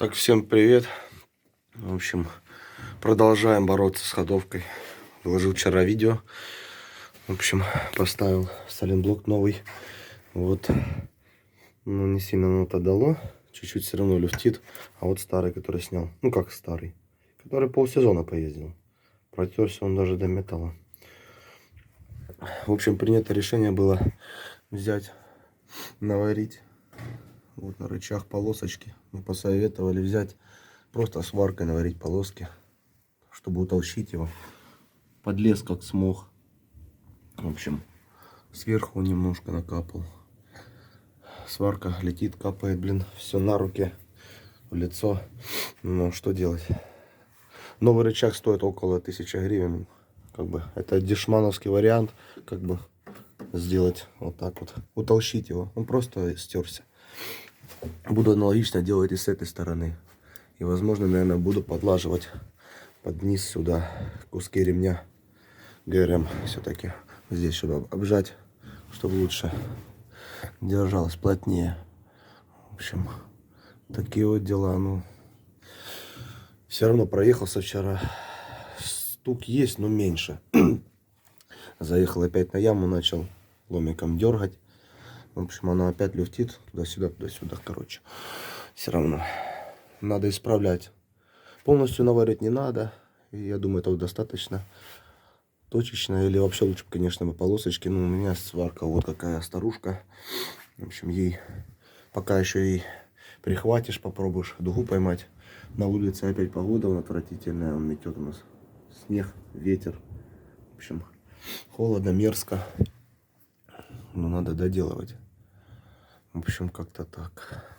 Так, всем привет. В общем, продолжаем бороться с ходовкой. Выложил вчера видео. В общем, поставил сайлентблок новый. Вот. Ну, не сильно оно это дало. Чуть-чуть все равно люфтит. А вот старый, который снял. Ну, как старый. Который полсезона поездил. Протерся он даже до металла. В общем, принято решение было взять, наварить. Вот на рычаг полосочки. Мы посоветовали взять просто сваркой наварить полоски, чтобы утолщить его. Подлез как смог. В общем, сверху немножко накапал. Сварка летит, капает, блин, все на руки, в лицо. Ну, что делать? Новый рычаг стоит около 1000 гривен. Как бы это дешмановский вариант, как бы сделать вот так вот, утолщить его. Он просто стерся. Буду аналогично делать и с этой стороны. И, возможно, наверное, буду подлаживать под низ сюда куски ремня ГРМ все-таки здесь, чтобы обжать, чтобы лучше держалось, плотнее. В общем, такие вот дела. Ну, все равно проехался вчера. Стук есть, но меньше. Заехал опять на яму, начал ломиком дергать. В общем, оно опять люфтит туда-сюда, туда-сюда. Короче, все равно надо исправлять. Полностью наварить не надо. И я думаю, этого достаточно. Точечно, или вообще лучше, конечно, по полосочке. Ну, у меня сварка вот какая старушка. В общем, ей пока еще и прихватишь, попробуешь дугу поймать. На улице опять погода отвратительная, он метет у нас снег, ветер. В общем, холодно, мерзко. Но надо доделывать. В общем, как-то так.